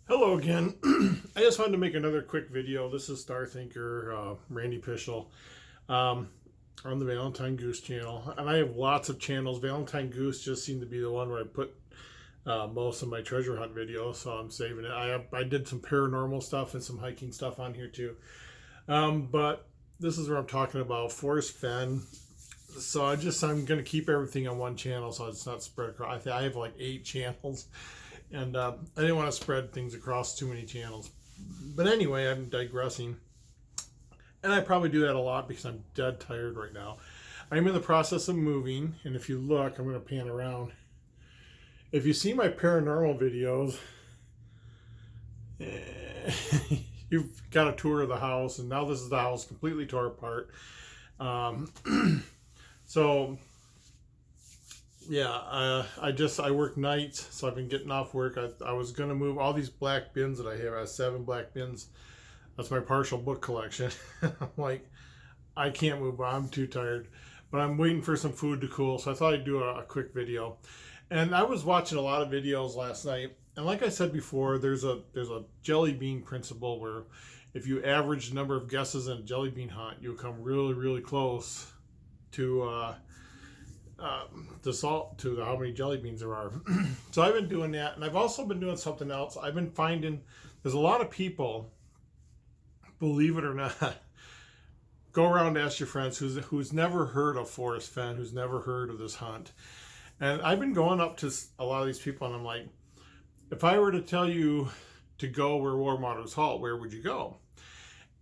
Hello again. I just wanted to make another quick video. This is Star Thinker, Randy Pischel, on the Valentine Goose channel. And I have lots of channels. Valentine Goose just seemed to be the one where I put most of my treasure hunt videos, so I'm saving it. I did some paranormal stuff and some hiking stuff on here too. But this is where I'm talking about Forrest Fenn. So I'm going to keep everything on one channel so it's not spread across. I have like 8 channels. And I didn't want to spread things across too many channels. But anyway, I'm digressing. And I probably do that a lot because I'm dead tired right now. I'm in the process of moving. And if you look, I'm going to pan around. If you see my paranormal videos, you've got a tour of the house. And now this is the house completely tore apart. So... yeah, I work nights, so I've been getting off work. I was going to move all these black bins that I have. I have 7 black bins. That's my partial book collection. I'm like, I can't move, I'm too tired. But I'm waiting for some food to cool, so I thought I'd do a quick video. And I was watching a lot of videos last night. And like I said before, there's a jelly bean principle where if you average the number of guesses in a jelly bean hunt, you'll come really, really close to... the salt to how many jelly beans there are. So I've been doing that, and I've also been doing something else. I've been finding there's a lot of people, believe it or not, go around and ask your friends who's never heard of Forrest Fenn, who's never heard of this hunt. And I've been going up to a lot of these people, and I'm like, if I were to tell you to go where warmongers halt, where would you go?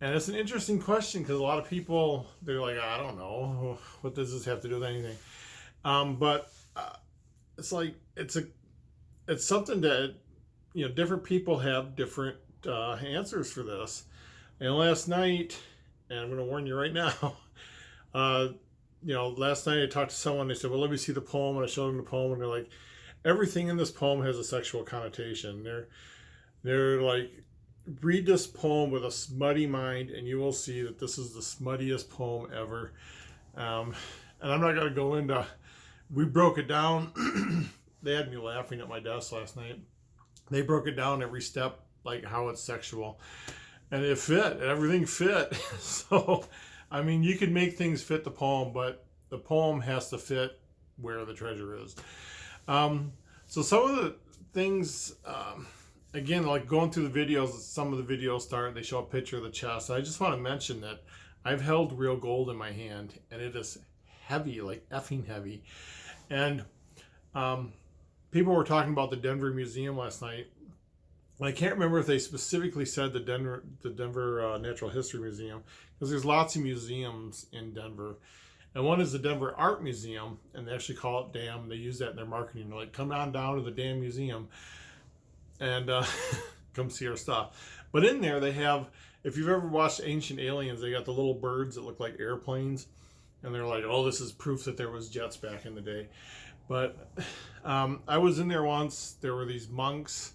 And it's an interesting question because a lot of people, they're like, I don't know, what does this have to do with anything? But it's like it's something that different people have different answers for this. And last night, and I'm going to warn you right now, last night I talked to someone. They said, "Well, let me see the poem," and I showed them the poem, and they're like, "Everything in this poem has a sexual connotation." They're like, "Read this poem with a smutty mind, and you will see that this is the smuttiest poem ever." And I'm not going to go into. We broke it down. They had me laughing at my desk last night. They broke it down every step, like how it's sexual. And it fit. Everything fit. So, I mean, you can make things fit the poem, but the poem has to fit where the treasure is. So some of the things, again, like going through the videos, some of the videos start, they show a picture of the chest. I just want to mention that I've held real gold in my hand, and it is heavy, like effing heavy. And people were talking about the Denver Museum last night. I can't remember if they specifically said the Denver Natural History Museum, because there's lots of museums in Denver. And one is the Denver Art Museum, and they actually call it DAM. They use that in their marketing. They're like, come on down to the DAM Museum and come see our stuff. But in there they have, if you've ever watched Ancient Aliens, they got the little birds that look like airplanes. And they're like, oh, this is proof that there was jets back in the day. But I was in there once. There were these monks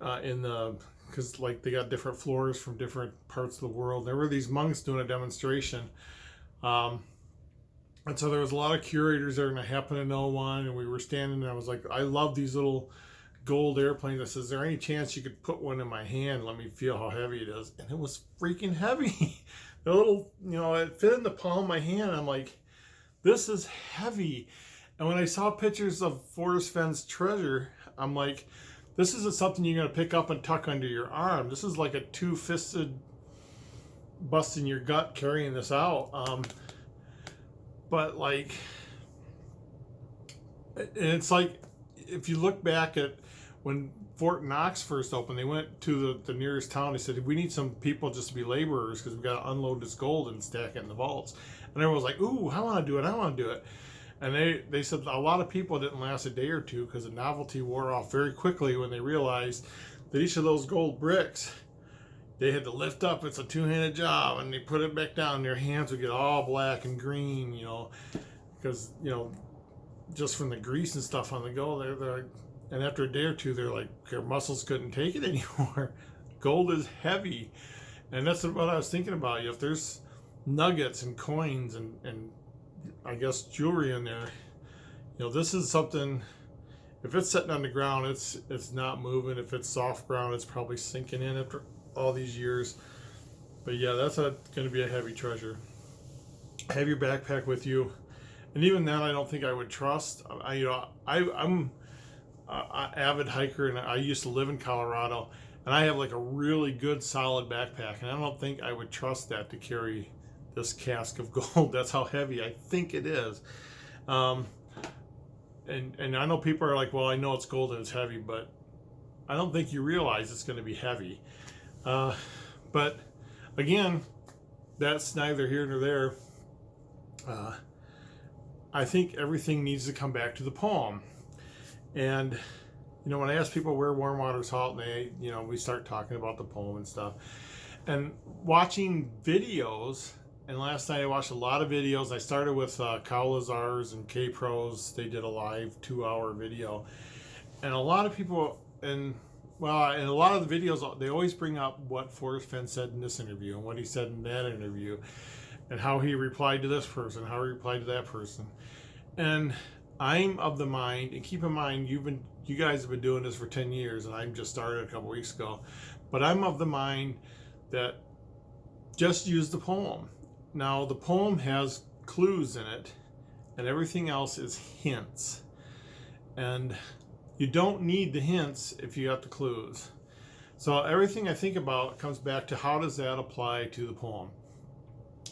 because like they got different floors from different parts of the world. There were these monks doing a demonstration. And so there was a lot of curators there, and I happened to know one. And we were standing there. I was like, I love these little gold airplanes. I said, is there any chance you could put one in my hand? Let me feel how heavy it is. And it was freaking heavy. The little, it fit in the palm of my hand. I'm like, this is heavy. And when I saw pictures of Forrest Fenn's treasure, I'm like, this isn't something you're going to pick up and tuck under your arm. This is like a 2-fisted busting your gut carrying this out. But like, and it's like, if you look back at when Fort Knox first opened, they went to the nearest town. They said, we need some people just to be laborers because we've got to unload this gold and stack it in the vaults. And everyone was like, ooh, I want to do it. I want to do it. And they said a lot of people didn't last a day or two because the novelty wore off very quickly when they realized that each of those gold bricks, they had to lift up. It's a 2-handed job. And they put it back down. Their hands would get all black and green, because, just from the grease and stuff on the gold, they're and after a day or two, they're like, their muscles couldn't take it anymore. Gold is heavy. And that's what I was thinking about. If there's nuggets and coins and I guess jewelry in there, this is something, If it's sitting on the ground, it's not moving. If it's soft ground, it's probably sinking in after all these years. But yeah, that's going to be a heavy treasure. Have your backpack with you, and even then, I don't think I would trust. I'm an avid hiker, and I used to live in Colorado, and I have like a really good solid backpack, and I don't think I would trust that to carry this cask of gold. That's how heavy I think it is. And I know people are like, well, I know it's gold and it's heavy, but I don't think you realize it's going to be heavy. But again, that's neither here nor there. I think everything needs to come back to the poem. And, when I ask people where warm water's halt, and they, we start talking about the poem and stuff. And watching videos, and last night I watched a lot of videos. I started with Kyle Lazar's and K-Pros. They did a live 2-hour video. And a lot of people, in a lot of the videos, they always bring up what Forrest Fenn said in this interview and what he said in that interview and how he replied to this person, how he replied to that person. And I'm of the mind, and keep in mind, you guys have been doing this for 10 years, and I just started a couple weeks ago, but I'm of the mind that just use the poem. Now, the poem has clues in it, and everything else is hints. And you don't need the hints if you got the clues. So everything I think about comes back to how does that apply to the poem?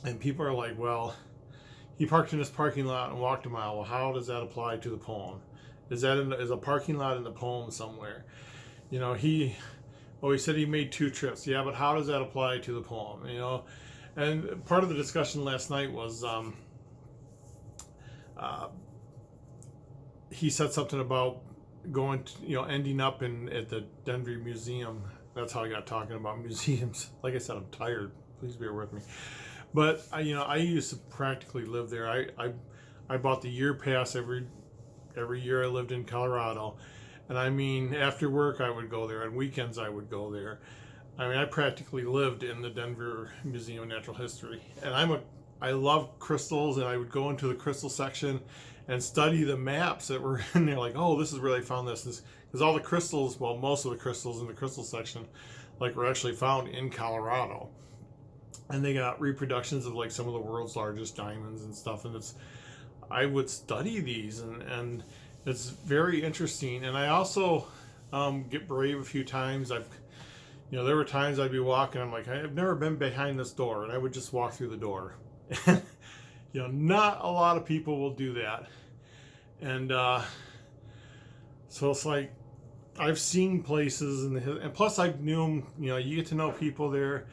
And people are like, well, he parked in this parking lot and walked a mile. Well, how does that apply to the poem? Is a parking lot in the poem somewhere? He said he made 2 trips. Yeah, but how does that apply to the poem? And part of the discussion last night was he said something about going to, ending up at the Denver Museum. That's how I got talking about museums. Like I said, I'm tired. Please bear with me. But I used to practically live there. I bought the year pass every year I lived in Colorado, and after work I would go there, on weekends I would go there. I practically lived in the Denver Museum of Natural History, and I love crystals, and I would go into the crystal section and study the maps that were in there. Like, oh, this is where they found this, because all the crystals, well, most of the crystals in the crystal section, were actually found in Colorado. And they got reproductions of some of the world's largest diamonds and stuff. And I would study these, and it's very interesting. And I also get brave a few times. There were times I'd be walking. I'm like, I've never been behind this door, and I would just walk through the door. Not a lot of people will do that. And so it's like I've seen places, and plus I knew them. You get to know people there.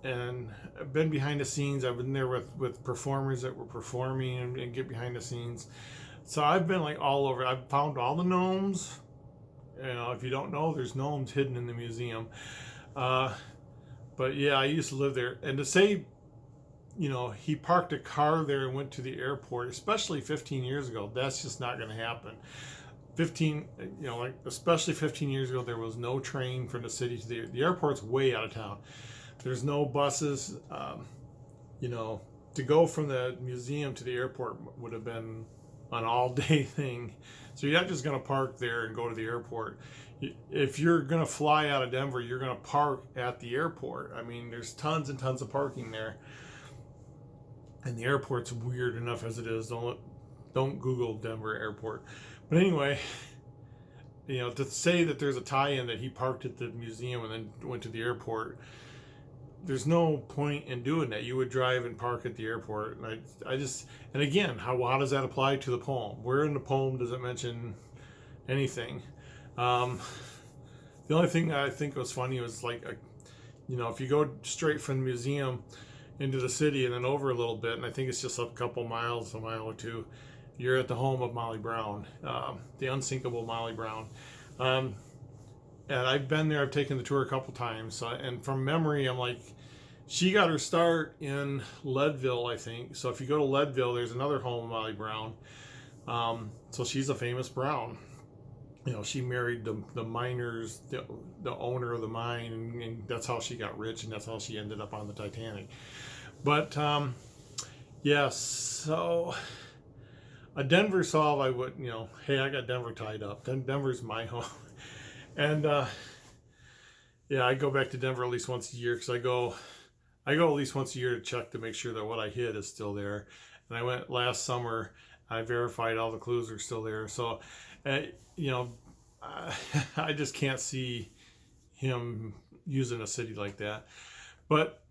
And I've been behind the scenes. I've been there with performers that were performing and get behind the scenes. So I've been all over. I've found all the gnomes. If you don't know, there's gnomes hidden in the museum. But yeah, I used to live there. And to say, he parked a car there and went to the airport, especially 15 years ago, that's just not going to happen. Especially 15 years ago, there was no train from the city to the airport's way out of town. There's no buses. To go from the museum to the airport would have been an all-day thing. So you're not just going to park there and go to the airport. If you're going to fly out of Denver, you're going to park at the airport. There's tons and tons of parking there. And the airport's weird enough as it is. Don't Google Denver airport. But anyway, to say that there's a tie-in that he parked at the museum and then went to the airport, there's no point in doing that. You would drive and park at the airport. And and again, how does that apply to the poem? Where in the poem does it mention anything? The only thing I think was funny was if you go straight from the museum into the city and then over a little bit, and I think it's just a couple miles, a mile or two, you're at the home of Molly Brown, the unsinkable Molly Brown. And I've been there. I've taken the tour a couple times. And from memory, I'm like, she got her start in Leadville, I think. So if you go to Leadville, there's another home of Molly Brown. So she's a famous Brown. She married the miners, the owner of the mine, and that's how she got rich, and that's how she ended up on the Titanic. But yes, so A Denver solve, I would, hey, I got Denver tied up. Denver's my home. And yeah, I go back to Denver at least once a year because I go at least once a year to check to make sure that what I hit is still there. And I went last summer. I verified all the clues are still there. So, you know, I just can't see him using a city like that. But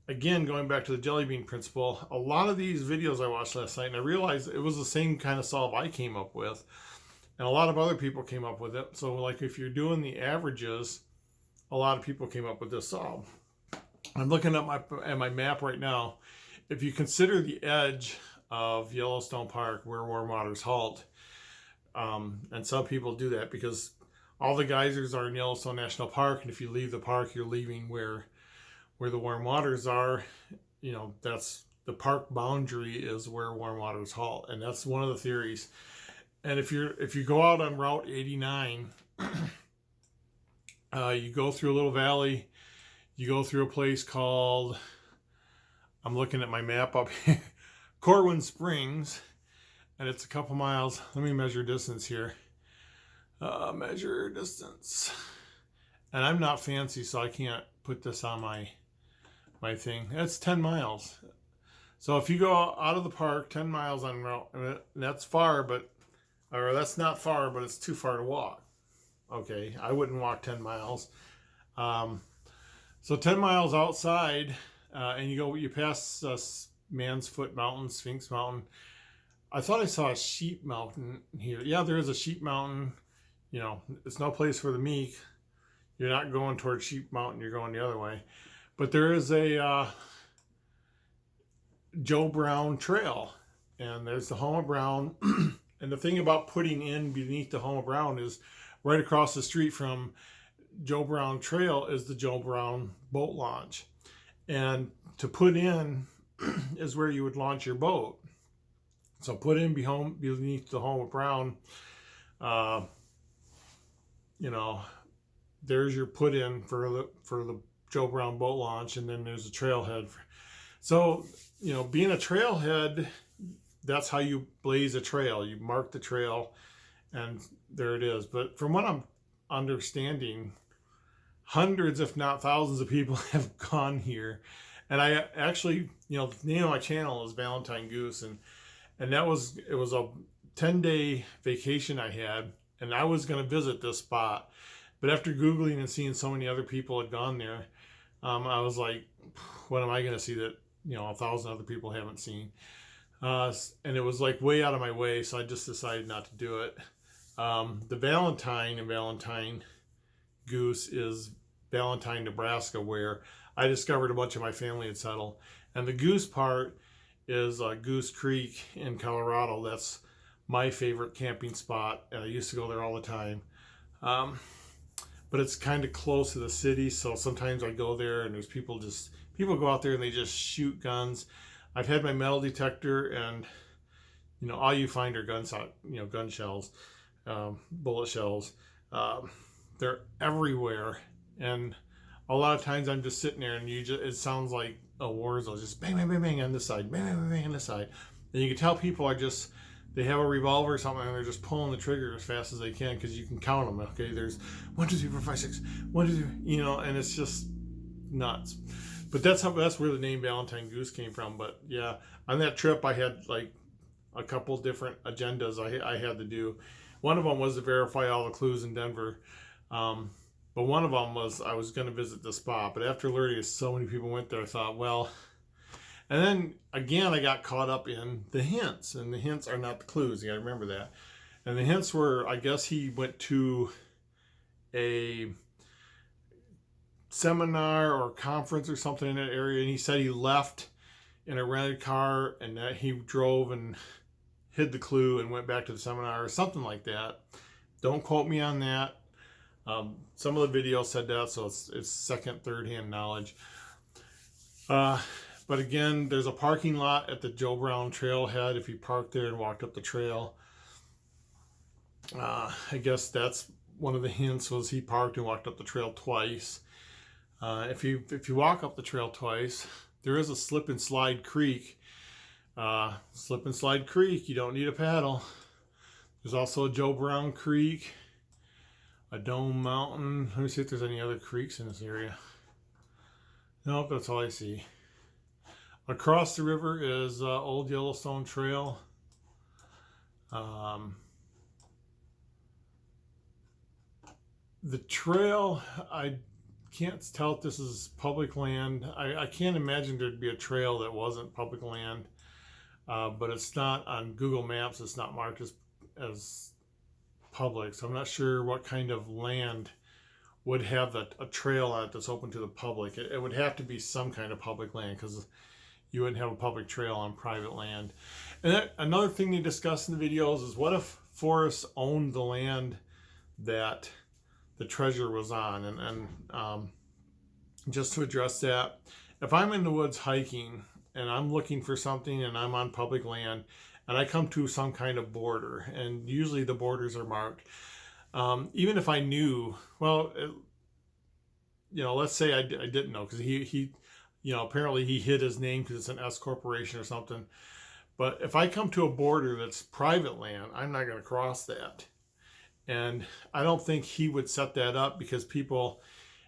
again, going back to the jelly bean principle, a lot of these videos I watched last night, and I realized it was the same kind of solve I came up with, and a lot of other people came up with it. So, like, if you're doing the averages, a lot of people came up with this solve. I'm looking at my map right now. If you consider the edge of Yellowstone Park where warm waters halt, and some people do that because all the geysers are in Yellowstone National Park, and if you leave the park, you're leaving where the warm waters are. That's the park boundary is where warm waters halt, and that's one of the theories. And if you go out on Route 89, you go through a little valley. You go through a place called, I'm looking at my map up here, Corwin Springs, and it's a couple miles. Let me measure distance here. Measure distance. And I'm not fancy, so I can't put this on my thing. That's 10 miles. So if you go out of the park 10 miles on route, that's far, or that's not far, but it's too far to walk. Okay, I wouldn't walk 10 miles. So 10 miles outside, and you pass Man's Foot Mountain, Sphinx Mountain. I thought I saw a sheep mountain here. Yeah, there is a sheep mountain. It's no place for the meek. You're not going towards Sheep Mountain. You're going the other way. But there is a Joe Brown Trail, and there's the home of Brown. And the thing about putting in beneath the home of Brown is right across the street from Joe Brown Trail is the Joe Brown boat launch. And to put in is where you would launch your boat. So put in beneath the home of Brown, there's your put in for the Joe Brown boat launch, and then there's a trailhead. So, being a trailhead, that's how you blaze a trail. You mark the trail, and there it is. But from what I'm understanding, hundreds, if not thousands of people have gone here. And I actually, the name of my channel is Valentine Goose, and it was a 10-day vacation I had, and I was going to visit this spot. But after Googling and seeing so many other people had gone there, I was like, what am I going to see that, 1,000 other people haven't seen? And it was like way out of my way, so I just decided not to do it. The Valentine in Valentine Goose is Valentine, Nebraska, where I discovered a bunch of my family had settled. And the Goose part is Goose Creek in Colorado. That's my favorite camping spot, and I used to go there all the time. But it's kind of close to the city, so sometimes I go there and there's people go out there and they just shoot guns. I've had my metal detector, and all you find are gun shells, bullet shells. They're everywhere, and a lot of times I'm just sitting there, and it sounds like a war zone, just bang, bang, bang, bang on this side, bang, bang, bang, bang on this side, and you can tell people they have a revolver or something, and they're just pulling the trigger as fast as they can because you can count them. Okay, there's 1, 2, 3, 4, 5, 6, 1, 2, 3, and it's just nuts. But that's where the name Valentine Goose came from. But yeah, on that trip I had like a couple different agendas I had to do. One of them was to verify all the clues in Denver. But one of them was I was going to visit the spot. But after learning so many people went there, I thought, well, and then again, I got caught up in the hints, and the hints are not the clues. You got to remember that. And the hints were, I guess he went to a seminar or conference or something in that area, and he said he left in a rented car, and that he drove and hid the clue and went back to the seminar or something like that. Don't quote me on that. Some of the videos said that, so it's second, third-hand knowledge. But again, there's a parking lot at the Joe Brown Trailhead. If you parked there and walked up the trail, I guess that's one of the hints was he parked and walked up the trail twice. If you walk up the trail twice, there is a slip and slide creek Slip and Slide Creek, you don't need a paddle. There's also a Joe Brown Creek, a Dome Mountain. Let me see if there's any other creeks in this area. Nope, that's all I see. Across the river is Old Yellowstone Trail. The trail, I can't tell if this is public land. I can't imagine there'd be a trail that wasn't public land, but it's not on Google Maps. It's not marked as public, so I'm not sure what kind of land would have a trail on it that's open to the public. It would have to be some kind of public land, because you wouldn't have a public trail on private land. And another thing they discuss in the videos is, what if Forrest owned the land that the treasure was on? And just to address that, if I'm in the woods hiking and I'm looking for something and I'm on public land and I come to some kind of border, and usually the borders are marked, even if I knew, well, let's say I didn't know, because he apparently he hid his name because it's an S corporation or something. But if I come to a border that's private land, I'm not going to cross that. And I don't think he would set that up, because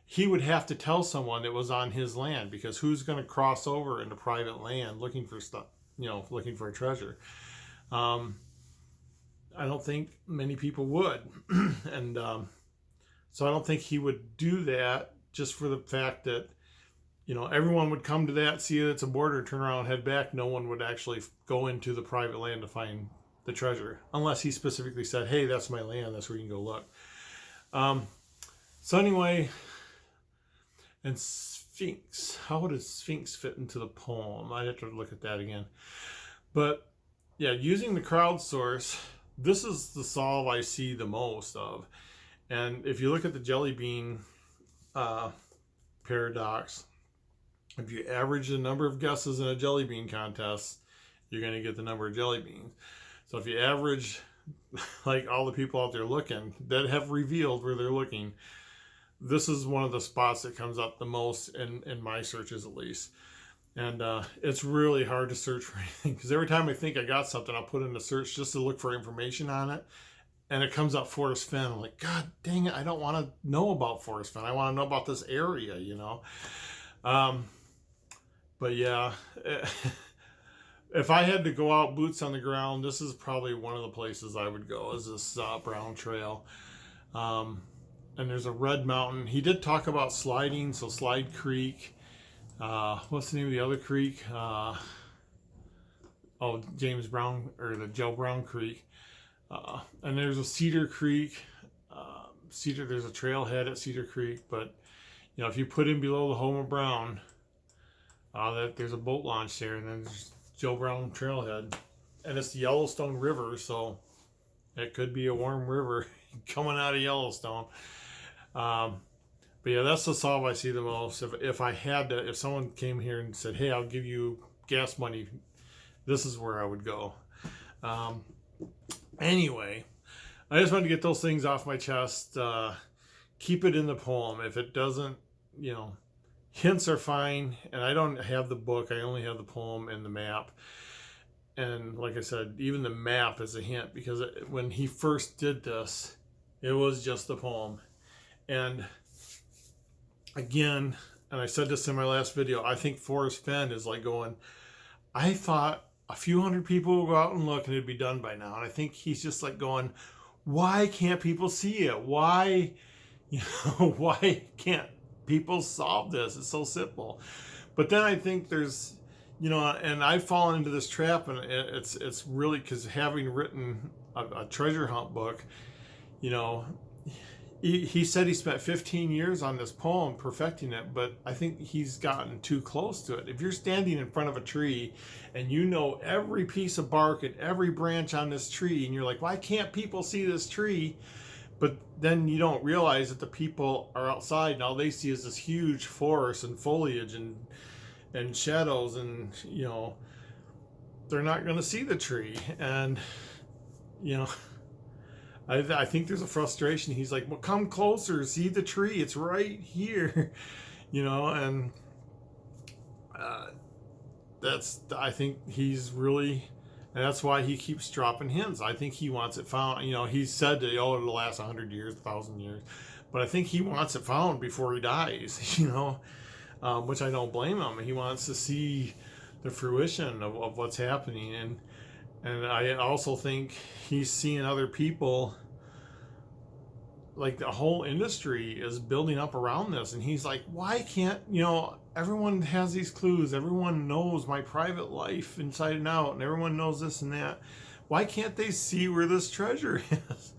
he would have to tell someone it was on his land, because who's going to cross over into private land looking for stuff, looking for a treasure? I don't think many people would. And so I don't think he would do that, just for the fact that, everyone would come to that, see that it's a border, turn around, head back. No one would actually go into the private land to find the treasure, unless he specifically said, hey, that's my land, that's where you can go look. So anyway, and Sphinx, how would a Sphinx fit into the poem? I'd have to look at that again. But yeah, using the crowdsource, this is the solve I see the most of. And if you look at the jelly bean paradox, if you average the number of guesses in a jelly bean contest, you're going to get the number of jelly beans. So if you average, like, all the people out there looking that have revealed where they're looking, this is one of the spots that comes up the most in my searches, at least. And it's really hard to search for anything, because every time I think I got something, I'll put in a search just to look for information on it, and it comes up Forrest Fenn. I'm like, God dang it, I don't want to know about Forrest Fenn. I want to know about this area, But yeah, if I had to go out boots on the ground, this is probably one of the places I would go, is this Brown Trail. And there's a Red Mountain. He did talk about sliding, so Slide Creek. What's the name of the other creek? James Brown, or the Joe Brown Creek. And there's a Cedar Creek. There's a trailhead at Cedar Creek, but if you put in below the home of Brown, there's a boat launch there, and then there's Joe Brown Trailhead, and it's the Yellowstone River, so it could be a warm river coming out of Yellowstone. But yeah, that's the solve I see the most. If someone came here and said, hey, I'll give you gas money, this is where I would go. Anyway, I just wanted to get those things off my chest. Keep it in the poem. If it doesn't, hints are fine. And I don't have the book. I only have the poem and the map. And like I said, even the map is a hint, because when he first did this, it was just the poem. And again, and I said this in my last video, I think Forrest Fenn is like going, I thought a few hundred people would go out and look and it'd be done by now. And I think he's just like going, why can't people see it? Why, why can't people solve this? It's so simple. But then I think there's, and I've fallen into this trap, and it's really because, having written a treasure hunt book, he said he spent 15 years on this poem perfecting it, but I think he's gotten too close to it. If you're standing in front of a tree and you know every piece of bark and every branch on this tree, and you're like, why can't people see this tree? But then you don't realize that the people are outside, and all they see is this huge forest and foliage and shadows, and they're not going to see the tree. And I think there's a frustration. He's like, well, come closer, see the tree, it's right here. And I think he's really, and that's why he keeps dropping hints. I think he wants it found. You know, he said that, oh, it'll last 100 years, 1,000 years, but I think he wants it found before he dies. You know, which I don't blame him. He wants to see the fruition of what's happening, and I also think he's seeing other people. Like the whole industry is building up around this, and he's like, why can't, you know, everyone has these clues, everyone knows my private life inside and out, and everyone knows this and that, why can't they see where this treasure is?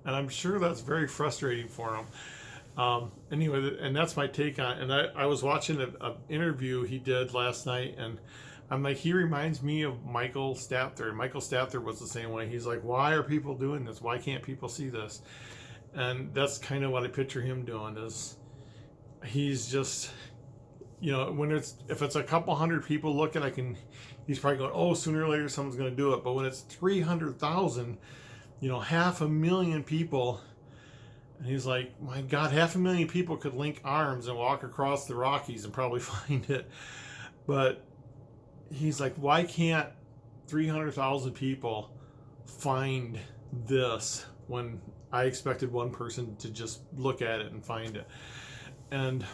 And I'm sure that's very frustrating for him. Anyway, and that's my take on it. And I was watching an interview he did last night, and I'm like, he reminds me of Michael Stather. And Michael Stather was the same way. He's like, why are people doing this? Why can't people see this? And that's kind of what I picture him doing, is he's just, you know, if it's a couple hundred people looking, he's probably going, oh, sooner or later someone's going to do it. But when it's 300,000, you know, 500,000 people, and he's like, my God, 500,000 people could link arms and walk across the Rockies and probably find it. But he's like, why can't 300,000 people find this when I expected one person to just look at it and find it? And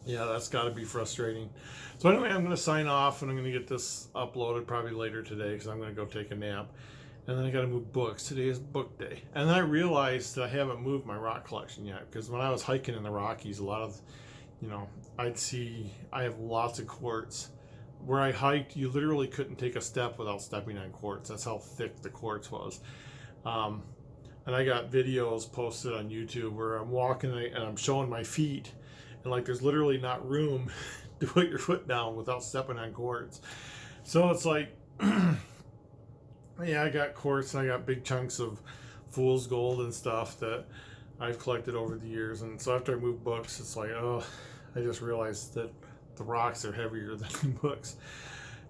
yeah, that's got to be frustrating. So anyway, I'm going to sign off, and I'm going to get this uploaded probably later today because I'm going to go take a nap. And then I got to move books. Today is book day. And then I realized that I haven't moved my rock collection yet, because when I was hiking in the Rockies, a lot of, you know, I have lots of quartz. Where I hiked, you literally couldn't take a step without stepping on quartz. That's how thick the quartz was. And I got videos posted on YouTube where I'm walking and I'm showing my feet, and like there's literally not room to put your foot down without stepping on quartz. So it's like, yeah, I got quartz and I got big chunks of fool's gold and stuff that I've collected over the years. And so after I moved books, it's like, oh, I just realized that the rocks are heavier than the books.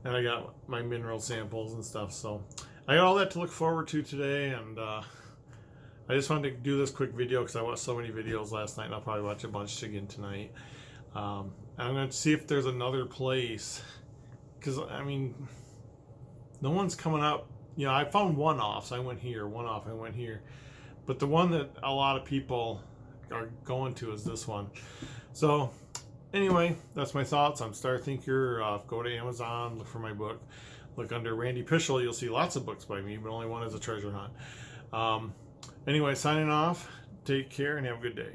And I got my mineral samples and stuff. So I got all that to look forward to today, and I just wanted to do this quick video because I watched so many videos last night, and I'll probably watch a bunch again tonight. I'm going to see if there's another place, because, I mean, no one's coming up. You know, I found one-offs. I went here, one-off, I went here. But the one that a lot of people are going to is this one. So, anyway, that's my thoughts. I'm Star Thinker. Go to Amazon, look for my book. Look under Randy Pischel. You'll see lots of books by me, but only one is a treasure hunt. Anyway, signing off. Take care and have a good day.